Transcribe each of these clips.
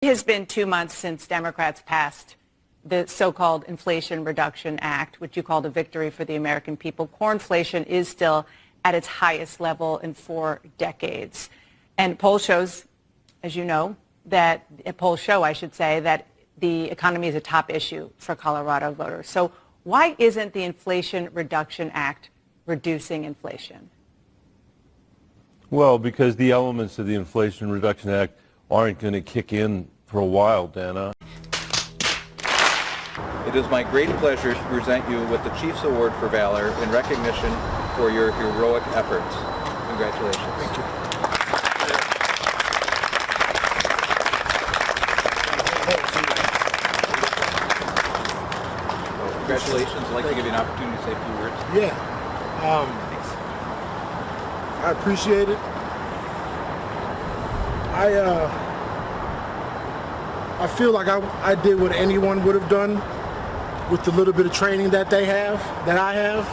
has been 2 months since Democrats passed the so-called Inflation Reduction Act, which you called a victory for the American people. Core inflation is still at its highest level in 4 decades. And poll shows, as you know, that I should say, that the economy is a top issue for Colorado voters. So why isn't the Inflation Reduction Act reducing inflation? Well, because the elements of the Inflation Reduction Act aren't going to kick in for a while, Dana. It is my great pleasure to present you with the Chiefs Award for Valor in recognition for your heroic efforts. Congratulations. Thank you. Congratulations. I'd like to give you an opportunity to say a few words. Yeah. I appreciate it. I feel like I did what anyone would have done with the little bit of training that I have.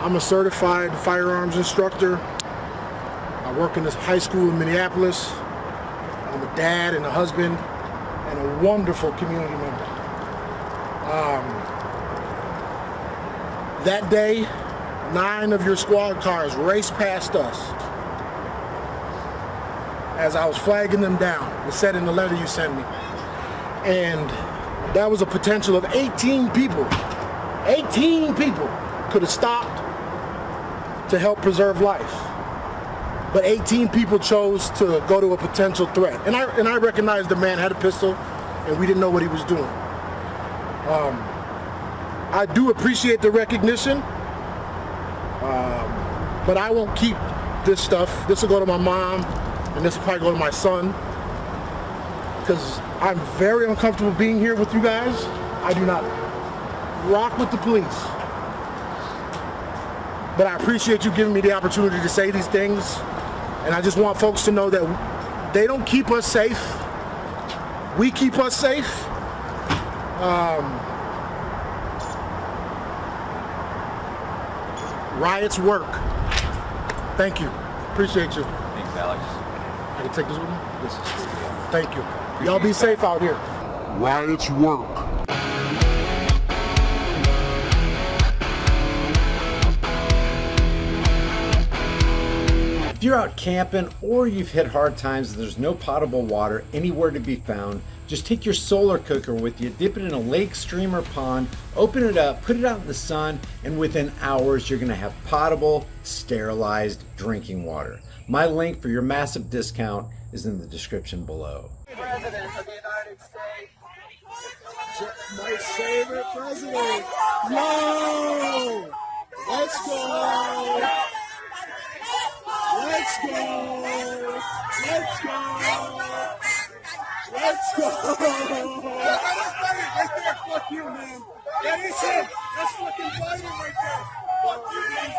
I'm a certified firearms instructor. I work in this high school in Minneapolis. I'm a dad and a husband and a wonderful community member. That day, 9 of your squad cars raced past us as I was flagging them down. It said in the letter you sent me. And that was a potential of 18 people. 18 people could have stopped to help preserve life. But 18 people chose to go to a potential threat. And I recognized the man had a pistol and we didn't know what he was doing. I do appreciate the recognition, but I won't keep this stuff. This will go to my mom, and this will probably go to my son, because I'm very uncomfortable being here with you guys. I do not rock with the police. But I appreciate you giving me the opportunity to say these things, and I just want folks to know that they don't keep us safe. We keep us safe. Riots work. Thank you. Appreciate you. Thanks, Alex. I can take this with me? This is for you. Thank you. Y'all be safe out here. Riots work. If you're out camping or you've hit hard times and there's no potable water anywhere to be found, just take your solar cooker with you, dip it in a lake, stream, or pond, open it up, put it out in the sun, and within hours you're gonna have potable, sterilized drinking water. My link for your massive discount is in the description below. President of the United States. My favorite president. No! Let's go! Let's go! Let's go! Let's go! Right there, fuck you, man. That is it. That's fucking Biden right there. Fuck you, man.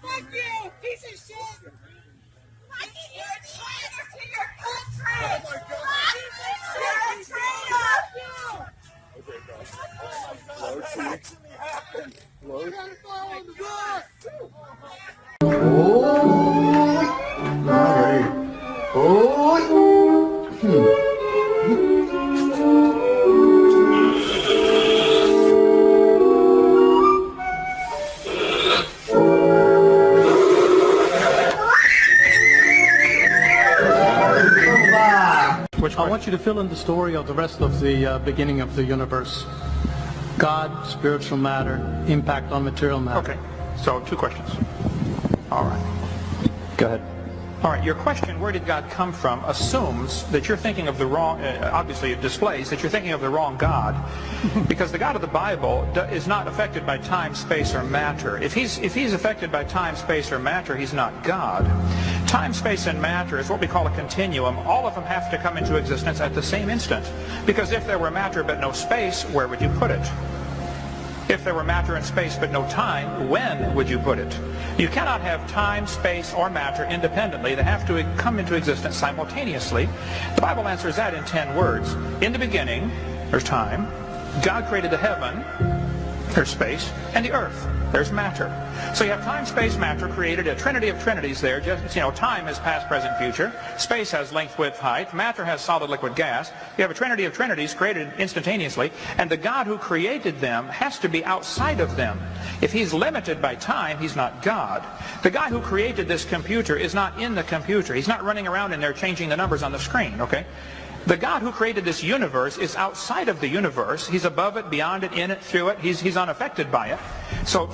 Fuck you, piece of shit. I think you're a traitor to your country. Oh my God. You're a traitor. Okay, guys. Low key. Actually happened. Low key. I want you to fill in the story of the rest of the beginning of the universe. God, spiritual matter, impact on material matter. Okay, so 2 questions. All right. Go ahead. All right, your question, where did God come from, assumes that you're thinking of the wrong, obviously it displays that you're thinking of the wrong God, because the God of the Bible is not affected by time, space, or matter. If he's affected by time, space, or matter, he's not God. Time, space, and matter is what we call a continuum. All of them have to come into existence at the same instant, because if there were matter but no space, where would you put it? If there were matter and space but no time, when would you put it? You cannot have time, space, or matter independently. They have to come into existence simultaneously. The Bible answers that in 10 words. In the beginning, there's time. God created the heaven, there's space, and the earth. There's matter. So you have time, space, matter created a trinity of trinities there. Just, time is past, present, future. Space has length, width, height. Matter has solid, liquid, gas. You have a trinity of trinities created instantaneously, and the God who created them has to be outside of them. If he's limited by time, he's not God. The guy who created this computer is not in the computer. He's not running around in there changing the numbers on the screen, okay? The God who created this universe is outside of the universe. He's above it, beyond it, in it, through it. He's unaffected by it. So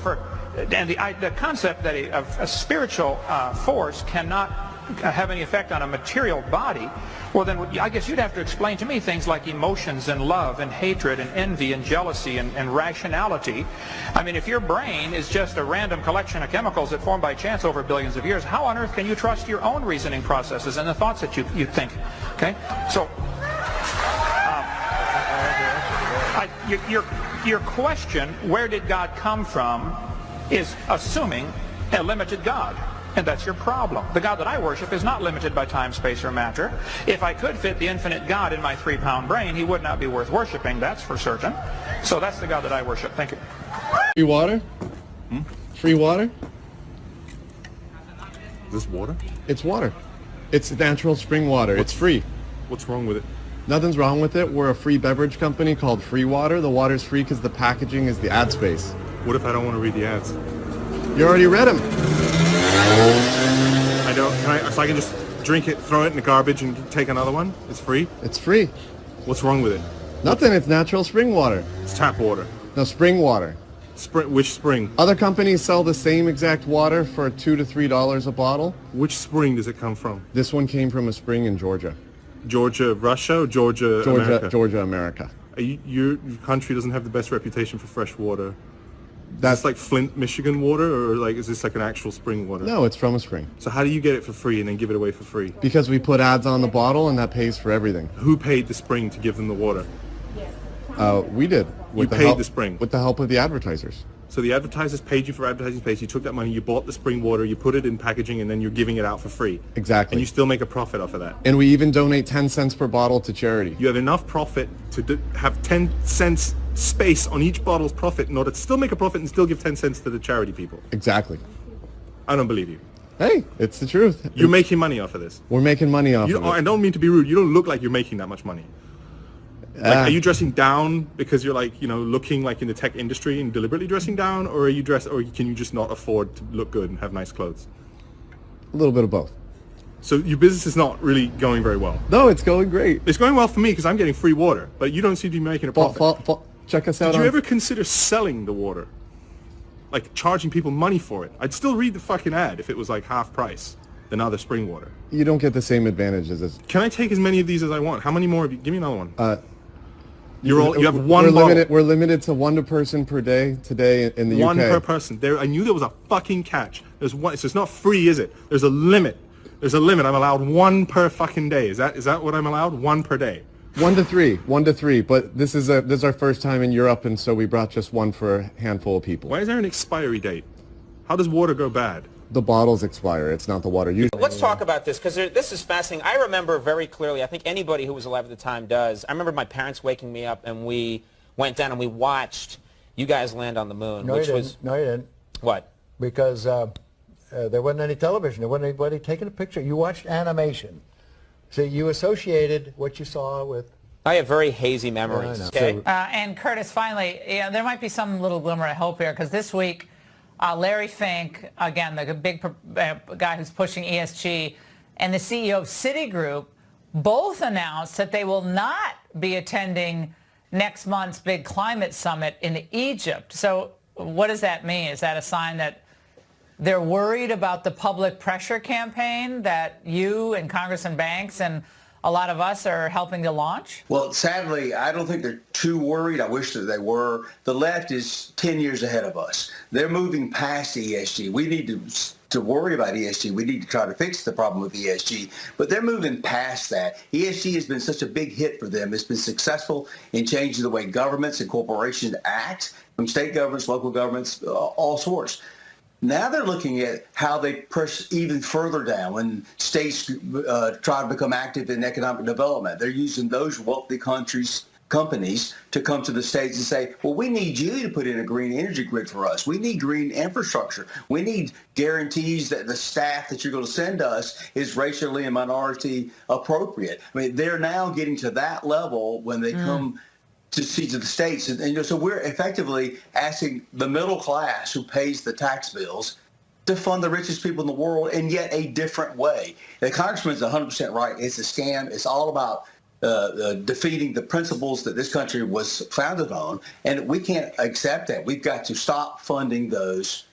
the concept that a spiritual force cannot have any effect on a material body, well then I guess you'd have to explain to me things like emotions and love and hatred and envy and jealousy and rationality. I mean, if your brain is just a random collection of chemicals that formed by chance over billions of years, how on earth can you trust your own reasoning processes and the thoughts that you think? Okay, so your question, where did God come from, is assuming a limited God. And that's your problem. The God that I worship is not limited by time, space, or matter. If I could fit the infinite God in my 3-pound brain, he would not be worth worshiping, that's for certain. So that's the God that I worship. Thank you. Free water? Free water? Is this water? It's water. It's natural spring water. It's free. What's wrong with it? Nothing's wrong with it. We're a free beverage company called Free Water. The water's free because the packaging is the ad space. What if I don't want to read the ads? You already read them. I don't. So I can just drink it, throw it in the garbage, and take another one? It's free? It's free. What's wrong with it? Nothing. It's natural spring water. It's tap water. No, spring water. Which spring? Other companies sell the same exact water for $2 to $3 a bottle. Which spring does it come from? This one came from a spring in Georgia. Georgia, Russia, or Georgia, America? Georgia, America. Your country doesn't have the best reputation for fresh water. That's like Flint, Michigan water, or is this like an actual spring water? No, it's from a spring. So how do you get it for free and then give it away for free? Because we put ads on the bottle and that pays for everything. Who paid the spring to give them the water? We did. You paid the spring? With the help of the advertisers. So the advertisers paid you for advertising space, you took that money, you bought the spring water, you put it in packaging, and then you're giving it out for free. Exactly. And you still make a profit off of that. And we even donate 10 cents per bottle to charity. You have enough profit to have 10 cents space on each bottle's profit in order to still make a profit and still give 10 cents to the charity people. Exactly. I don't believe you. Hey, it's the truth. You're making money off of this. We're making money off of it. I don't mean to be rude. You don't look like you're making that much money. Are you dressing down because you're looking like in the tech industry and deliberately dressing down, or can you just not afford to look good and have nice clothes? A little bit of both. So your business is not really going very well. No, it's going great. It's going well for me because I'm getting free water, but you don't seem to be making a profit. Check us out. Did you ever consider selling the water? Like charging people money for it? I'd still read the fucking ad if it was like half price than other spring water. You don't get the same advantages as... Can I take as many of these as I want? How many more have you? Give me another one. You have one We're limited to one person per day today in the UK. One per person. I knew there was a fucking catch. There's one. So it's not free, is it? There's a limit. There's a limit. I'm allowed one per fucking day. Is that what I'm allowed? One per day. 1 to 3. 1 to 3. But this is our first time in Europe, and so we brought just one for a handful of people. Why is there an expiry date? How does water go bad? The bottles expire. It's not the water. Let's talk about this, because this is fascinating. I remember very clearly, I think anybody who was alive at the time does, I remember my parents waking me up and we went down and we watched you guys land on the moon. No, you didn't. What? Because there wasn't any television. There wasn't anybody taking a picture. You watched animation. So you associated what you saw with... I have very hazy memories. Okay? And Curtis, finally, there might be some little glimmer of hope here, because this week, Larry Fink, again, the big guy who's pushing ESG, and the CEO of Citigroup both announced that they will not be attending next month's big climate summit in Egypt. So what does that mean? Is that a sign that they're worried about the public pressure campaign that you and Congressman Banks and a lot of us are helping to launch? Well, sadly, I don't think they're too worried. I wish that they were. The left is 10 years ahead of us. They're moving past ESG. We need to worry about ESG. We need to try to fix the problem with ESG, but they're moving past that. ESG has been such a big hit for them. It's been successful in changing the way governments and corporations act, from state governments, local governments, all sorts. Now they're looking at how they push even further down when states try to become active in economic development. They're using those wealthy countries' companies to come to the States and say, well, we need you to put in a green energy grid for us. We need green infrastructure. We need guarantees that the staff that you're going to send us is racially and minority appropriate. I mean, they're now getting to that level when they come to the States. And so we're effectively asking the middle class who pays the tax bills to fund the richest people in the world in yet a different way. The congressman's 100% right. It's a scam. It's all about defeating the principles that this country was founded on, and we can't accept that. We've got to stop funding those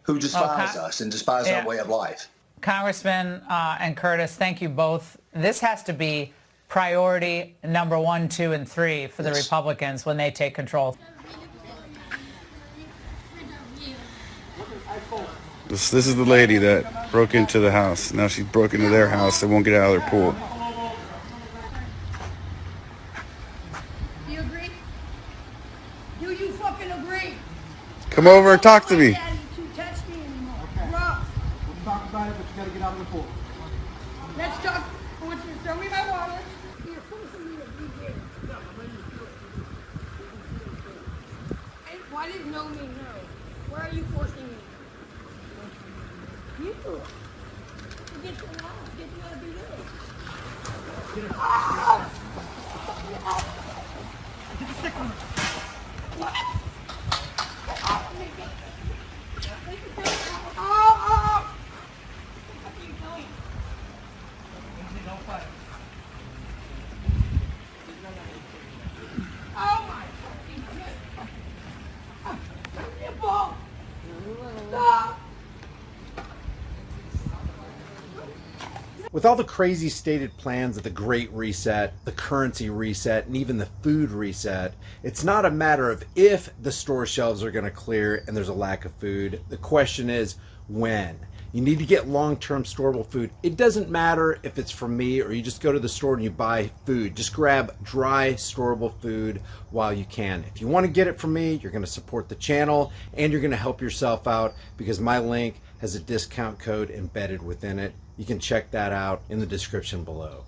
who despise us and despise our way of life. Congressman and Curtis, thank you both. This has to be priority number 1, 2, and 3 for the Republicans when they take control. This is the lady that broke into the house. Now she's broke into their house. They won't get out of their pool. Do you agree? Do you fucking agree? Come over and talk to me. You touch me anymore. Bro. We'll talk about it, but you got to get out of the pool. Let's talk. I want you to throw me my water. You're forcing me to be here. Hey, why didn't know me? No. Why are you forcing me? You. Get your mouth. Get you out of your way. Get the stick on me. What? Oh! What are you doing? Don't fight. Oh my fucking goodness. Give me a ball. Stop. With all the crazy stated plans of the Great Reset, the currency reset, and even the food reset, it's not a matter of if the store shelves are going to clear and there's a lack of food. The question is when. You need to get long-term storable food. It doesn't matter if it's from me or you just go to the store and you buy food. Just grab dry, storable food while you can. If you want to get it from me, you're going to support the channel and you're going to help yourself out because my link has a discount code embedded within it. You can check that out in the description below.